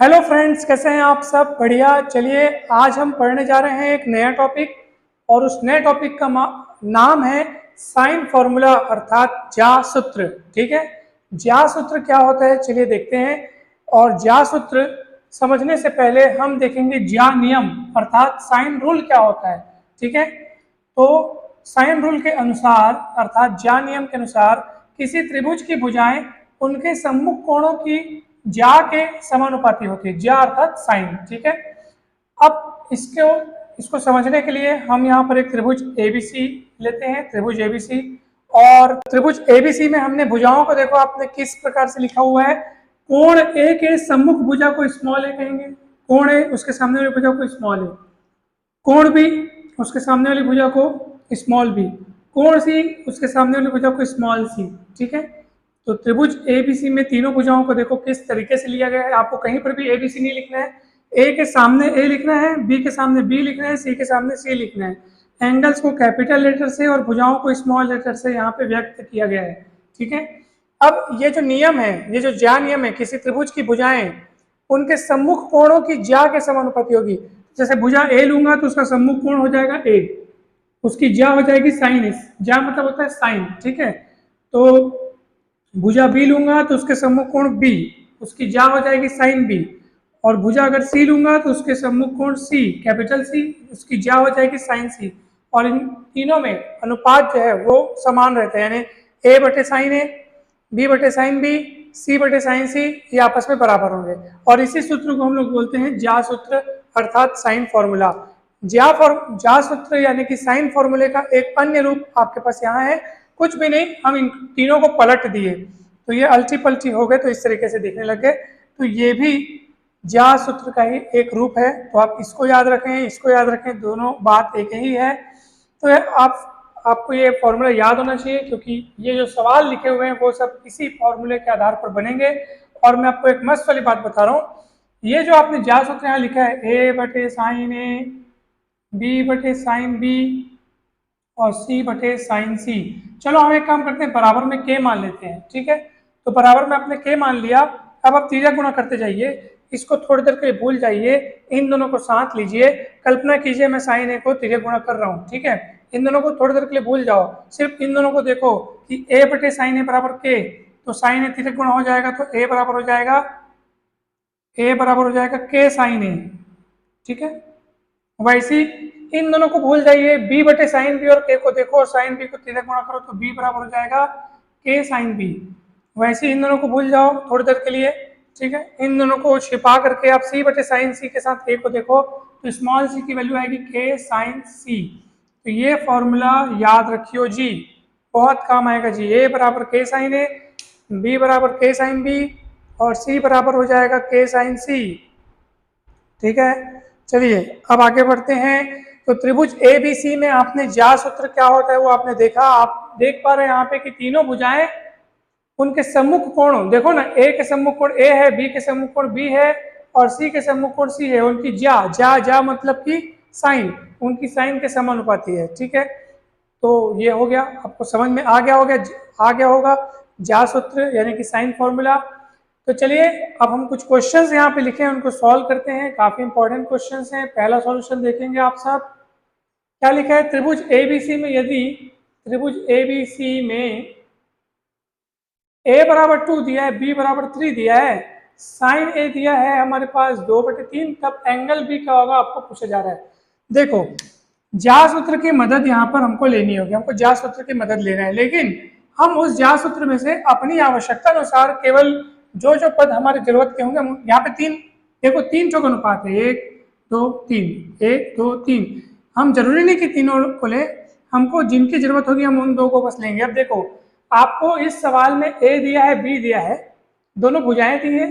Hello friends, कैसे हैं आप सब? बढ़िया। चलिए आज हम पढ़ने जा रहे हैं एक नया टॉपिक और उस नए टॉपिक का नाम है साइन फॉर्मूला अर्थात ज्या सूत्र। ठीक है, ज्या सूत्र क्या होता है चलिए देखते हैं। और ज्या सूत्र समझने से पहले हम देखेंगे ज्या नियम अर्थात साइन रूल क्या होता है। ठीक है, तो साइन रूल के अनुसार अर्थात ज्या नियम के अनुसार किसी त्रिभुज की भुजाएं उनके सम्मुख कोणों की ज्या के समानुपाती होती है। ज्या अर्थात साइन। ठीक है, अब इसको समझने के लिए हम यहाँ पर एक त्रिभुज एबीसी लेते हैं। त्रिभुज एबीसी, और त्रिभुज एबीसी में हमने भुजाओं को देखो आपने किस प्रकार से लिखा हुआ है। कोण ए के सम्मुख भुजा को स्मॉल ए कहेंगे, कोण ए उसके सामने वाली भुजा को स्मॉल ए, कोण बी उसके सामने वाली भुजा को स्मॉल बी, कोण सी उसके सामने वाली भुजा को स्मॉल सी। ठीक है, तो त्रिभुज एबीसी में तीनों भुजाओं को देखो किस तरीके से लिया गया है। आपको कहीं पर भी एबीसी नहीं लिखना है, ए के सामने ए लिखना है, बी के सामने बी लिखना है, सी के सामने सी लिखना है। एंगल्स को कैपिटल लेटर से और भुजाओं को स्मॉल लेटर से यहाँ पे व्यक्त किया गया है। ठीक है, अब ये जो नियम है, ये जो ज्या नियम है, किसी त्रिभुज की भुजाएं उनके सम्मुख कोणों की ज्या के समानुपाती होगी। जैसे भुजा ए लूंगा तो उसका सम्मुख कोण हो जाएगा ए, उसकी ज्या हो जाएगी साइन एस। ज्या मतलब होता है साइन। ठीक है, तो भुजा बी लूंगा तो उसके सम्मुख कोण बी, उसकी ज्या हो जाएगी साइन बी। और भुजा अगर सी लूंगा तो उसके सम्मुख कोण सी कैपिटल सी, उसकी ज्या हो जाएगी साइन सी। और इन तीनों में अनुपात जो है वो समान रहते हैं, यानी ए बटे साइन ए, बी बटे साइन बी, सी बटे साइन सी, ये आपस में बराबर होंगे। और इसी सूत्र को हम लोग बोलते हैं ज्या सूत्र अर्थात साइन फॉर्मूला। ज्या सूत्र यानी कि साइन फॉर्मूले का एक अन्य रूप आपके पास यहाँ है। कुछ भी नहीं, हम इन तीनों को पलट दिए तो ये अल्टी पल्टी हो गए, तो इस तरीके से दिखने लग गए। तो ये भी ज्या सूत्र का ही एक रूप है, तो आप इसको याद रखें, इसको याद रखें, दोनों बात एक ही है। तो आपको ये फॉर्मूला याद होना चाहिए, क्योंकि ये जो सवाल लिखे हुए हैं वो सब इसी फॉर्मूले के आधार पर बनेंगे। और मैं आपको एक मस्त वाली बात बता रहा हूँ, ये जो आपने ज्या सूत्र यहाँ लिखा है ए बटे साइन ए, बी बटे साइन बी और सी बटे साइन सी, चलो हम एक काम करते हैं, बराबर में के मान लेते हैं। ठीक है, तो बराबर में आपने के मान लिया। अब आप तीजा गुणा करते जाइए, इसको थोड़ी देर के लिए भूल जाइए, इन दोनों को साथ लीजिए। कल्पना कीजिए मैं साइन ए को तीजा गुणा कर रहा हूँ। ठीक है, इन दोनों को थोड़ी देर के लिए भूल जाओ, सिर्फ इन दोनों को देखो कि ए बटे साइन ए बराबर के, तो साइन ए तीजा गुणा हो जाएगा तो ए बराबर हो जाएगा, ए बराबर हो जाएगा के साइन ए। ठीक है, वैसे इन दोनों को भूल जाइए, बी बटे साइन बी और के को देखो और साइन बी को तीजा गुणा करो तो बी बराबर हो जाएगा के साइन बी। वैसे इन दोनों को भूल जाओ थोड़ी देर के लिए। ठीक है, इन दोनों को छिपा करके आप सी बटे साइन सी के साथ के को देखो तो स्मॉल सी की वैल्यू आएगी के साइन सी। तो ये फॉर्मूला याद रखियो जी, बहुत काम आएगा जी। ए बराबर के साइन ए, बी बराबर के साइन बी और सी बराबर हो जाएगा के साइन सी। ठीक है, चलिए अब आगे बढ़ते हैं। तो त्रिभुज ए बी सी में आपने ज्या सूत्र क्या होता है वो आपने देखा। आप देख पा रहे हैं यहाँ पे कि तीनों भुजाएं उनके सम्मुख कोण देखो ना, ए के सम्मुख कोण ए है, बी के सम्मुख कोण बी है और सी के सम्मुख कोण सी है। उनकी ज्या ज्या ज्या मतलब कि साइन, उनकी साइन के समानुपाती है। ठीक है, तो ये हो गया, आपको समझ में आ गया होगा ज्या सूत्र यानी कि साइन फॉर्मूला। तो चलिए अब हम कुछ क्वेश्चंस यहाँ पे लिखे हैं उनको सॉल्व करते हैं। काफी इंपॉर्टेंट क्वेश्चंस हैं। पहला सॉल्यूशन देखेंगे आप सब, क्या लिखा है। त्रिभुज एबीसी में यदि त्रिभुज एबीसी में ए बराबर 2 दिया है, बी बराबर 3 दिया है, साइन ए दिया है हमारे पास 2/3, तब एंगल बी क्या होगा आपको पूछा जा रहा है। देखो ज्या सूत्र की मदद यहाँ पर हमको लेनी होगी, हमको ज्या सूत्र की मदद लेना है, लेकिन हम उस ज्या सूत्र में से अपनी आवश्यकता अनुसार केवल जो जो पद हमारी जरूरत के होंगे, हम यहाँ पे देखो तीन चौक अनुपात है, 1 2 3, 1 2 3। हम जरूरी नहीं कि तीनों को ले, हमको जिनकी जरूरत होगी हम उन दो को बस लेंगे। अब देखो आपको इस सवाल में ए दिया है, बी दिया है, दोनों भुजाएं दी है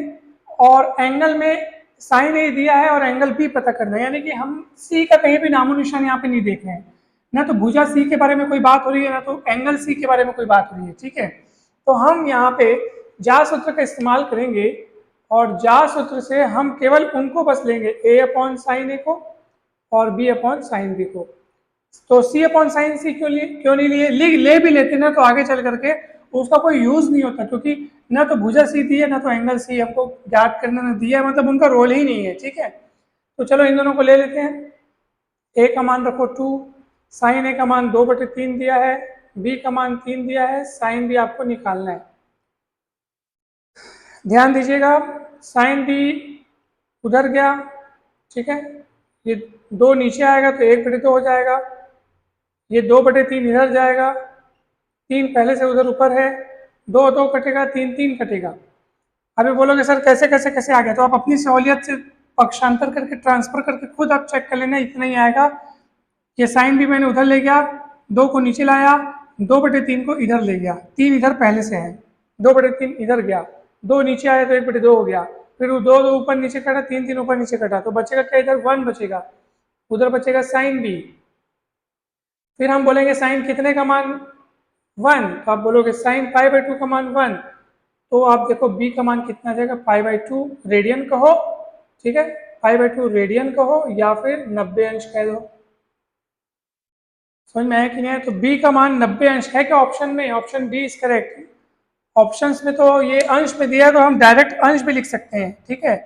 और एंगल में साइन ए दिया है और एंगल बी पता करना है, यानी कि हम सी का कहीं भी नामो निशान यहाँ पे नहीं देख रहे हैं। ना तो भुजा सी के बारे में कोई बात हो रही है, ना तो एंगल सी के बारे में कोई बात हो रही है। ठीक है, तो हम यहाँ पे ज्या सूत्र का इस्तेमाल करेंगे और ज्या सूत्र से हम केवल उनको बस लेंगे, ए अपॉन साइन ए को और बी अपॉन साइन बी को। तो सी अपॉन साइन सी क्यों नहीं लिए, ले भी लेते ना तो आगे चल करके तो उसका कोई यूज़ नहीं होता, क्योंकि ना तो भुजा सीधी है ना तो एंगल सी हमको ज्ञात करने में दिया है, मतलब उनका रोल ही नहीं है। ठीक है, तो चलो इन दोनों को ले लेते हैं। ए का मान रखो 2, साइन ए का मान 2/3 दिया है, बी का मान 3 दिया है, साइन बी आपको निकालना है। ध्यान दीजिएगा, साइन बी उधर गया, ठीक है, ये 2 नीचे आएगा तो 1/2 हो जाएगा, ये 2/3 इधर जाएगा, 3 पहले से उधर ऊपर है, 2 2 कटेगा, 3 3 कटेगा। अभी बोलोगे सर कैसे कैसे कैसे आ गया, तो आप अपनी सहूलियत से पक्षांतर करके ट्रांसफर करके खुद आप चेक कर लेना, इतना ही आएगा। ये साइन भी मैंने उधर ले गया, 2 को नीचे लाया, 2/3 को इधर ले गया, 3 इधर पहले से है, 2/3 इधर गया, 2 नीचे आया तो 1/2 हो गया, फिर 2 2 ऊपर नीचे कटा, 3 3 ऊपर नीचे कटा, तो बचेगा क्या, इधर 1 बचेगा, उधर बचेगा साइन बी। फिर हम बोलेंगे साइन कितने का मान 1, तो आप बोलोगे साइन π/2 का मान 1, तो आप देखो बी का मान कितना जाएगा, π/2 रेडियन कहो, ठीक है, π/2 रेडियन कहो या फिर 90 अंश कह दो। समझ में आया कि नहीं है? तो बी का मान 90 अंश है क्या ऑप्शन में? Option B is correct. Options में तो ये अंश में दिया है तो हम डायरेक्ट अंश भी लिख सकते हैं, ठीक है।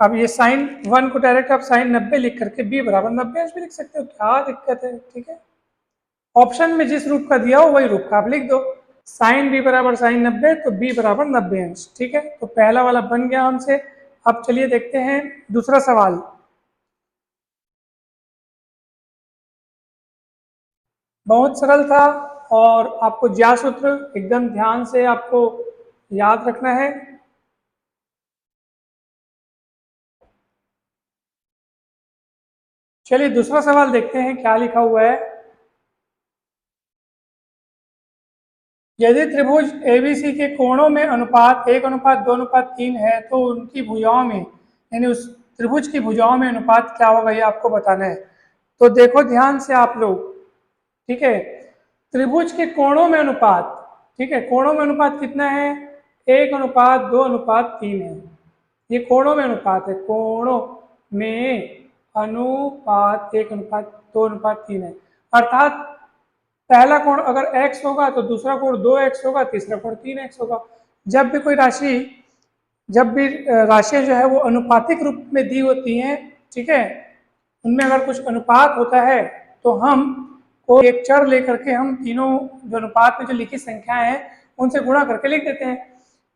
अब ये साइन 1 को डायरेक्ट आप साइन 90 लिख करके बी बराबर 90 अंश भी लिख सकते हो, क्या दिक्कत है, ठीक है। ऑप्शन में जिस रूप का दिया हो वही रूप का आप लिख दो, साइन बी बराबर साइन 90 तो बी बराबर 90 अंश, ठीक है। तो पहला वाला बन गया हमसे। अब चलिए देखते हैं दूसरा सवाल। बहुत सरल था और आपको ज्या सूत्र एकदम ध्यान से आपको याद रखना है। चलिए दूसरा सवाल देखते हैं क्या लिखा हुआ है। यदि त्रिभुज एबीसी के कोणों में अनुपात 1:2:3 है तो उनकी भुजाओं में, यानी उस त्रिभुज की भुजाओं में अनुपात क्या होगा, ये आपको बताना है। तो देखो ध्यान से आप लोग, ठीक है, त्रिभुज के कोणों में अनुपात, ठीक है, कोणों में अनुपात कितना है, 1:2:3 है। ये कोणों में अनुपात है, कोणों में अनुपात 1:2:3 है। अर्थात पहला कोण अगर x होगा तो दूसरा कोण 2x होगा, तीसरा कोण 3x होगा। जब भी कोई राशि, जब भी राशि जो है वो अनुपातिक रूप में दी होती हैं, ठीक है, उनमें अगर कुछ अनुपात होता है तो हम को एक चर लेकर के हम तीनों जो अनुपात में जो लिखी संख्याएं हैं उनसे गुणा करके लिख देते हैं।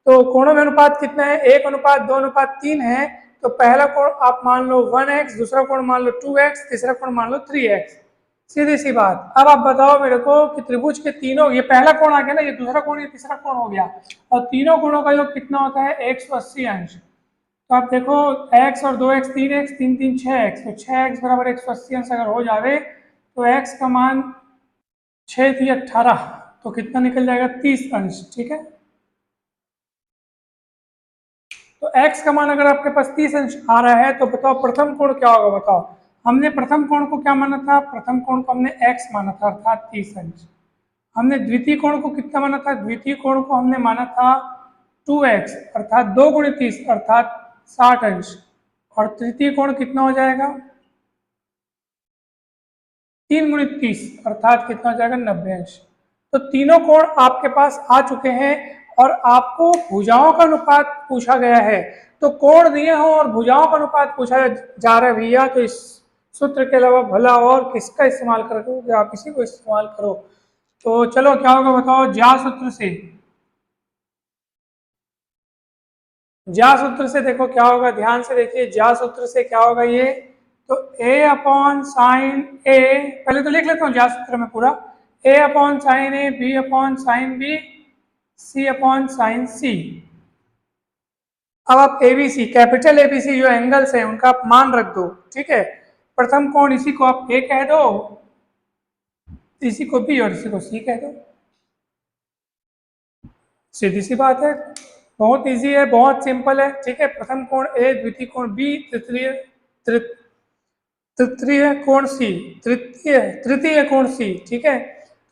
तो कोणों में अनुपात कितना है, 1:2:3 है। तो पहला कोण आप मान लो 1x, दूसरा कोण मान लो 2x, तीसरा कोण मान लो 3x। सीधी सी बात। अब आप बताओ मेरे को कि त्रिभुज के तीनों, ये पहला कोण आ गया ना, ये दूसरा कोण, ये तीसरा कोण हो गया, और तीनों कोणों का योग कितना होता है, 180 अंश। तो आप देखो x और 2x 3x, 3 3 6x, तो 6x बराबर 180 अंश अगर हो जावे तो x का मान 6 थी 18, तो कितना निकल जाएगा, 30 अंश, ठीक है। तो x का मान अगर आपके पास 30 अंश आ रहा है तो बताओ प्रथम कोण क्या होगा, बताओ। हमने प्रथम कोण को क्या माना था, प्रथम कोण को हमने x माना था अर्थात 30 अंश। हमने द्वितीय कोण को कितना माना था, द्वितीय कोण को हमने माना था 2x अर्थात 2 × 30 अर्थात 60 अंश। और तृतीय कोण कितना हो जाएगा, 3 × 30 अर्थात कितना हो जाएगा, 90 अंश। तो तीनों कोण आपके पास आ चुके हैं और आपको भुजाओं का अनुपात पूछा गया है। तो कोण दिए हो और भुजाओं का अनुपात पूछा जा रहा है भैया, तो इस सूत्र के अलावा भला और किसका इस्तेमाल करोगे, आप इसी को इस्तेमाल करो। तो चलो क्या होगा बताओ, ज्या सूत्र से, ज्या सूत्र से देखो क्या होगा, ध्यान से देखिए, ज्या सूत्र से क्या होगा ये, तो a/sin a, पहले तो लिख लेता हूँ ज्या सूत्र में पूरा, a/sin a, b/sin b, c/sin c। अब आप एबीसी, कैपिटल एबीसी जो एंगल्स है उनका आप मान रख दो, ठीक है। प्रथम कोण इसी को आप ए कह दो, इसी को बी और इसी को सी कह दो, सीधी सी बात है, बहुत इजी है, बहुत सिंपल है, ठीक है। प्रथम कोण ए, द्वितीय कोण बी, तृतीय कोण सी, तृतीय कोण सी, ठीक है।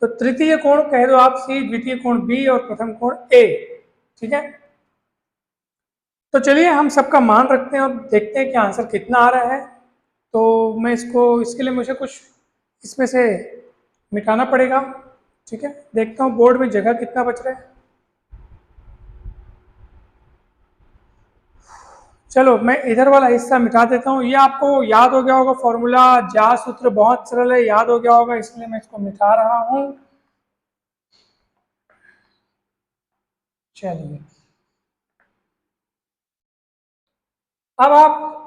तो तृतीय कोण कह दो आप सी, द्वितीय कोण बी और प्रथम कोण ए, ठीक है। तो चलिए हम सबका मान रखते हैं और देखते हैं कि आंसर कितना आ रहा है। तो मैं इसको, इसके लिए मुझे कुछ इसमें से मिटाना पड़ेगा। ठीक है, देखता हूँ बोर्ड में जगह कितना बच रहा है। चलो मैं इधर वाला हिस्सा मिटा देता हूँ। ये आपको याद हो गया होगा फॉर्मूला, जा सूत्र बहुत सरल है, याद हो गया होगा, इसलिए मैं इसको मिटा रहा हूँ। चलिए, अब आप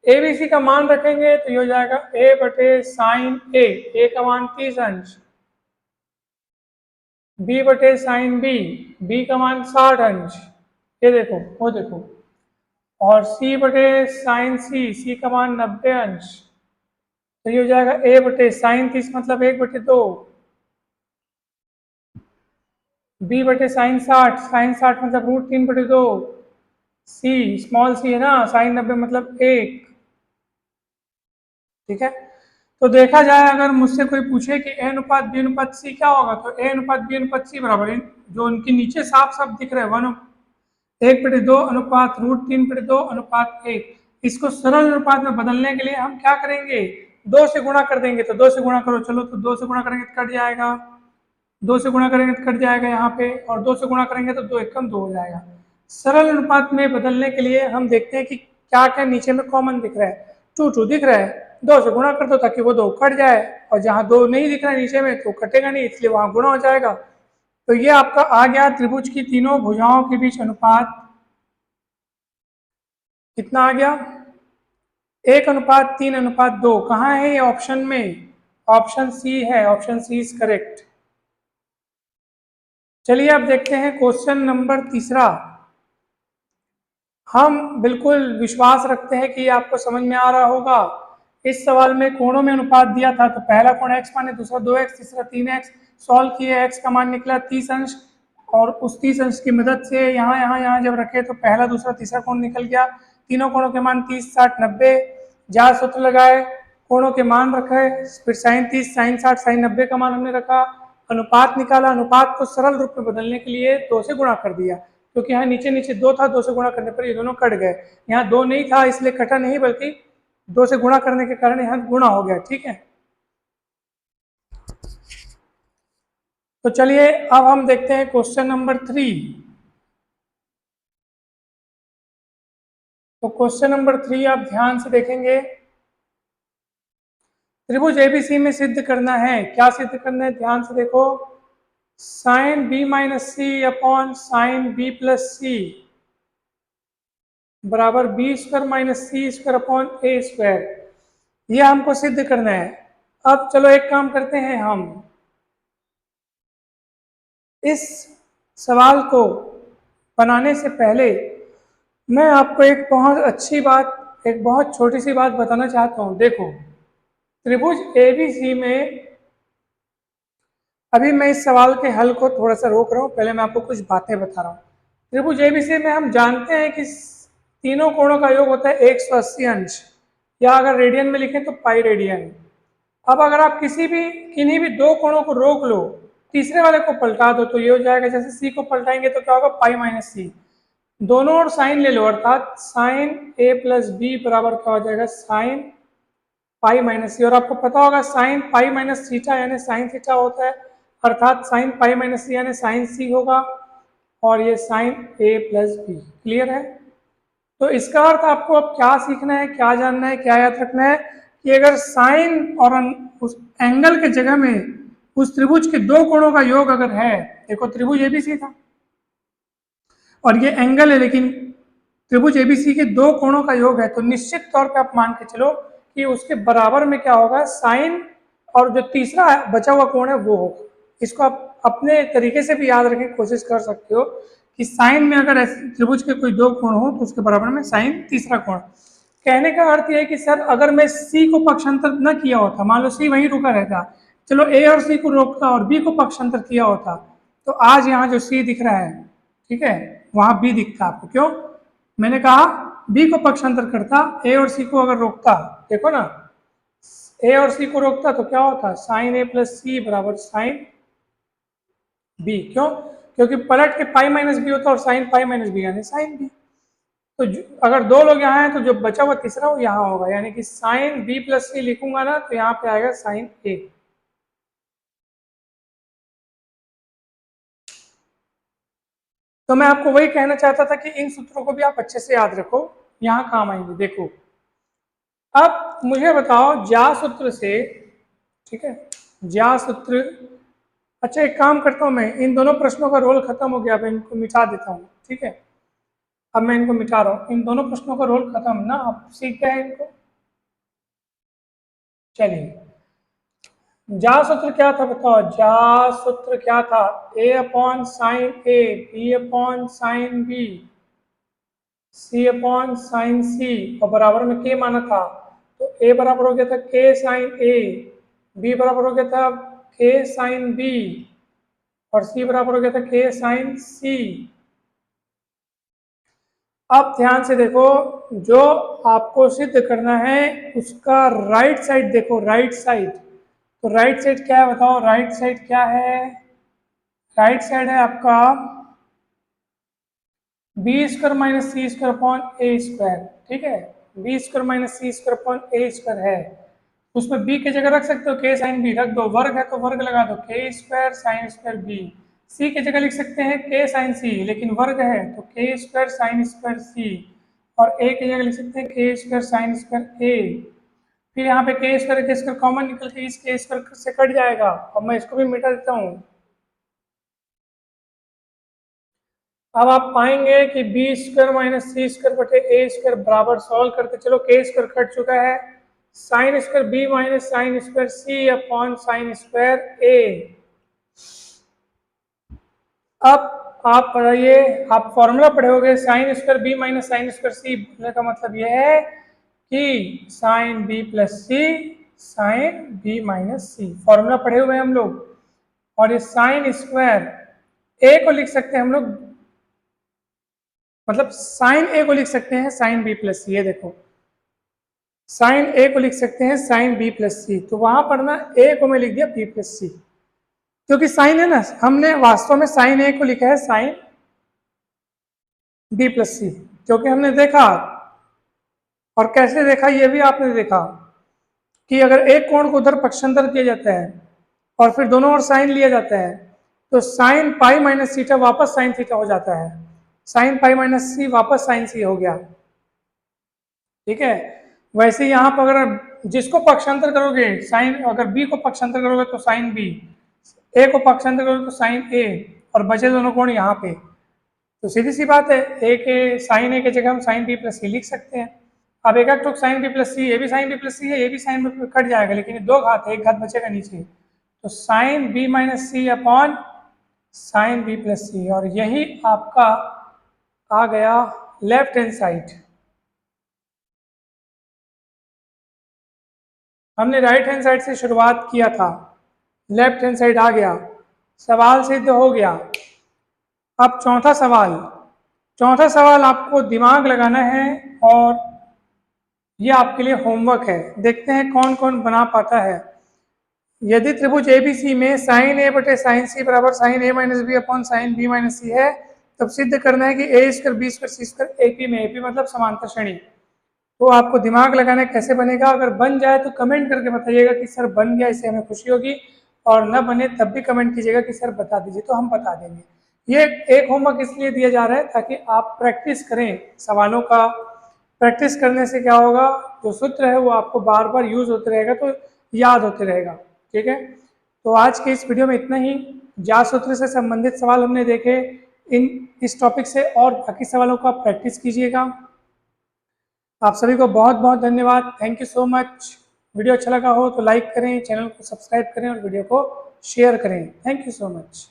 ए बी सी का मान रखेंगे तो ये हो जाएगा ए बटे साइन ए का मान 30 अंश, बी बटे साइन बी का मान 60 अंश, ये देखो वो देखो, और सी बटे साइन सी का मान 90 अंश, तो ये हो जाएगा ए बटे साइन 30 मतलब 1/2, बी बटे साइन 60 मतलब √3/2, सी स्मॉल सी है ना, साइन 90 मतलब 1। ठीक है, तो देखा जाए अगर मुझसे कोई पूछे कि ए अनुपात बी अनुपात सी क्या होगा, तो ए अनुपात बी अनुपात सी बराबर है, जो उनके नीचे साफ साफ दिख रहा है 1/2 अनुपात √3/2 अनुपात 1। इसको सरल अनुपात में बदलने के लिए हम क्या करेंगे, 2 से गुणा कर देंगे। तो 2 से गुणा करो, चलो तो 2 से गुणा करेंगे तो कट जाएगा, 2 से गुणा करेंगे तो कट जाएगा यहाँ पे, और 2 से गुणा करेंगे तो 2 एकम 2 हो जाएगा। सरल अनुपात में बदलने के लिए हम देखते हैं कि क्या क्या नीचे में कॉमन दिख रहा है। 2 दिख रहा है, 2 से गुणा कर दो ताकि वो 2 कट जाए, और जहाँ 2 नहीं दिख रहा है नीचे में तो कटेगा नहीं, इसलिए वहां गुणा हो जाएगा। तो ये आपका आ गया त्रिभुज की तीनों भुजाओं के बीच अनुपात, कितना आ गया, 1:3:2। कहाँ है ये ऑप्शन में, ऑप्शन सी है, ऑप्शन सी इज करेक्ट। चलिए अब देखते हैं क्वेश्चन नंबर तीसरा। हम बिल्कुल विश्वास रखते हैं कि ये आपको समझ में आ रहा होगा। इस सवाल में कोणों में अनुपात दिया था, तो पहला कोण x माने, दूसरा 2x, तीसरा 3x। सॉल्व किए, x का मान निकला 30 अंश, और उस 30 अंश की मदद से यहाँ जब रखे तो पहला दूसरा तीसरा कोण निकल गया। तीनों कोणों के मान 30, 60, 90। जा सूत्र लगाए, कोणों के मान रखे, फिर साइन 30, साइन 60, साइन 90 का मान हमने रखा, अनुपात निकाला। अनुपात को सरल रूप में बदलने के लिए 2 से गुणा कर दिया, क्योंकि यहाँ नीचे नीचे 2 था, 2 से गुणा करने पर ये दोनों कट गए। यहाँ 2 नहीं था इसलिए कटा नहीं, बल्कि 2 से गुणा करने के कारण यहाँ गुणा हो गया। ठीक है, तो चलिए अब हम देखते हैं क्वेश्चन नंबर 3। तो क्वेश्चन नंबर 3 आप ध्यान से देखेंगे, त्रिभुज एबीसी में सिद्ध करना है। क्या सिद्ध करना है, ध्यान से देखो, साइन बी माइनस सी अपॉन साइन बी प्लस सी बराबर b² minus c² upon a², ये हमको सिद्ध करना है। अब चलो एक काम करते हैं, हम इस सवाल को बनाने से पहले मैं आपको एक बहुत अच्छी बात, एक बहुत छोटी सी बात बताना चाहता हूँ। देखो, त्रिभुज एबीसी में, अभी मैं इस सवाल के हल को थोड़ा सा रोक रहा हूँ, पहले मैं आपको कुछ बातें बता रहा हूँ। त्रिभुज एबीसी में हम जानते हैं कि तीनों कोणों का योग होता है 180 अंश, या अगर रेडियन में लिखें तो पाई रेडियन। अब अगर आप किन्हीं भी 2 कोणों को रोक लो, तीसरे वाले को पलटा दो, तो ये हो जाएगा, जैसे सी को पलटाएंगे तो क्या होगा, पाई माइनस सी। दोनों और साइन ले लो, अर्थात साइन ए प्लस बी बराबर क्या हो जाएगा, साइन पाई माइनस सी। और आपको पता होगा साइन पाई माइनस थीटा यानी साइन थीटा होता है, अर्थात साइन पाई माइनस सी यानी साइन सी होगा, और ये साइन ए प्लस बी। क्लियर है? तो इसका अर्थ आपको अब क्या सीखना है, क्या जानना है, क्या याद रखना है, कि अगर साइन और उस एंगल के जगह में उस त्रिभुज के 2 कोणों का योग अगर है, देखो त्रिभुज एबीसी था और ये एंगल है, लेकिन त्रिभुज एबीसी के 2 कोणों का योग है, तो निश्चित तौर पे आप मान के चलो कि उसके बराबर में क्या होगा, साइन, और जो तीसरा बचा हुआ कोण है वो होगा। इसको आप अपने तरीके से भी याद रखने की कोशिश कर सकते हो कि साइन में अगर त्रिभुज के कोई 2 कोण हो तो उसके बराबर में साइन तीसरा कोण। कहने का अर्थ यह है कि सर अगर मैं सी को पक्षांतर न किया होता, मान लो सी वहीं रुका रहता, चलो ए और सी को रोकता और बी को पक्षांतर किया होता, तो आज यहाँ जो सी दिख रहा है, ठीक है, वहां बी दिखता आपको। क्यों? मैंने कहा बी को पक्षांतर करता, ए और सी को अगर रोकता, देखो ना, ए और सी को रोकता तो क्या होता, साइन ए प्लस सी बराबर साइन बी। क्यों? क्योंकि पलट के पाई माइनस बी होता और साइन पाई माइनस बी यानी साइन बी। तो अगर 2 लोग यहाँ हैं तो जो बचा हुआ तीसरा वो यहाँ होगा, यानी कि साइन बी प्लस सी लिखूंगा ना तो यहाँ पे आएगा साइन ए। तो मैं आपको वही कहना चाहता था कि इन सूत्रों को भी आप अच्छे से याद रखो, यहाँ काम आएंगे। देखो अब मुझे बताओ ज्या सूत्र से, ठीक है, ज्या सूत्र। अच्छा एक काम करता हूँ, मैं इन दोनों प्रश्नों का रोल खत्म हो गया, अब इनको मिटा देता हूँ, ठीक है। अब मैं इनको मिटा रहा हूँ, इन दोनों प्रश्नों का रोल खत्म ना, आप सीख गए इनको। चलिए जा सूत्र क्या था बताओ, जा सूत्र क्या था, a upon sine A, b upon sine B, c upon sine C, और बराबर में k माना था। तो a बराबर हो गया था k साइन a, b बराबर हो गया था k साइन b, और c बराबर हो गया था k साइन c। अब ध्यान से देखो, जो आपको सिद्ध करना है उसका राइट साइड देखो, राइट साइड। तो राइट साइड क्या है बताओ, राइट साइड क्या है, राइट साइड है आपका बी स्क्वायर माइनस सी स्क्वायर अपॉन ए स्क्वायर, ठीक है। बी स्क्वायर माइनस सी स्क्वायर अपॉन ए स्क्वायर है, उसमें बी की जगह रख सकते हो के साइन बी, रख दो, वर्ग है तो वर्ग लगा दो, के स्क्वायर साइन स्क्वायर बी। सी की जगह लिख सकते हैं के साइन सी, लेकिन वर्ग है तो के स्क्वायर साइन स्क्वायर सी, और ए की जगह लिख सकते हैं के स्क्वायर साइन स्क्वायर ए। फिर यहाँ पे के स्क्वायर कॉमन निकल के इस के स्क्वायर से कट जाएगा, और मैं इसको भी मिटा देता हूँ। अब आप पाएंगे कि बी स्क्वायर माइनस सी स्क्वायर बटे ए स्क्वायर बराबर, सॉल्व करते चलो के स्क्वायर कट चुका है, sine square B minus sine square C upon sine square A. अब आप पढ़िए, आप फॉर्मूला पढ़े होगे, sine square B minus sine square C, बोलने का मतलब यह है कि sine B plus C sine B minus C, formula पढ़े हुए हैं हम लोग। और ये साइन स्क्वायर ए को लिख सकते हैं हम लोग, मतलब साइन ए को लिख सकते हैं साइन बी प्लस सी, ये देखो साइन ए को लिख सकते हैं साइन बी प्लस सी, तो वहां पर ना ए को मैं लिख दिया बी प्लस सी, क्योंकि साइन है ना, हमने वास्तव में साइन ए को लिखा है साइन बी प्लस सी, क्योंकि हमने देखा, और कैसे देखा ये भी आपने देखा, कि अगर एक कोण को उधर पक्षांतर किया जाता है और फिर दोनों ओर साइन लिया जाता है, तो साइन पाई माइनस थीटा वापस साइन थीटा हो जाता है, साइन पाई माइनस सी वापस साइन सी हो गया, ठीक है। वैसे यहाँ पर अगर जिसको पक्षांतर करोगे, साइन अगर बी को पक्षांतर करोगे तो साइन बी, ए को पक्षांतर करोगे तो साइन ए, और बचे दोनों कोण यहाँ पे, तो सीधी सी बात है, ए के साइन ए की जगह हम साइन बी प्लस सी लिख सकते हैं। अब एक ठोक साइन बी प्लस सी, ये भी साइन बी प्लस सी है, ये भी साइन बी कट जाएगा, लेकिन ये दो घात है, एक घात बचेगा नीचे, तो साइन बी माइनस सी अपॉन साइन बी प्लस सी, और यही आपका आ गया लेफ्ट हैंड साइड। हमने राइट हैंड साइड से शुरुआत किया था, लेफ्ट हैंड साइड आ गया, सवाल सिद्ध हो गया। अब चौथा सवाल, चौथा सवाल आपको दिमाग लगाना है, और ये आपके लिए होमवर्क है, देखते हैं कौन कौन बना पाता है। यदि त्रिभुज एबीसी में साइन ए बटे साइन सी बराबर sine A minus B upon sine B minus C है, तब सिद्ध करना है कि A square B square C square AP में, एपी मतलब समांतर श्रेणी। तो आपको दिमाग लगाना कैसे बनेगा, अगर बन जाए तो कमेंट करके बताइएगा कि सर बन गया, इससे हमें खुशी होगी, और न बने तब भी कमेंट कीजिएगा कि सर बता दीजिए, तो हम बता देंगे। ये एक होमवर्क इसलिए दिया जा रहा है ताकि आप प्रैक्टिस करें सवालों का, प्रैक्टिस करने से क्या होगा, जो सूत्र है वो आपको बार बार यूज होते रहेगा, तो याद होते रहेगा, ठीक है। तो आज के इस वीडियो में इतना ही, जा सूत्र से संबंधित सवाल हमने देखे, इस टॉपिक से और बाकी सवालों को आप प्रैक्टिस कीजिएगा। आप सभी को बहुत बहुत धन्यवाद, thank you so much. Video अच्छा लगा हो तो लाइक करें, चैनल को सब्सक्राइब करें और वीडियो को शेयर करें। Thank you so much.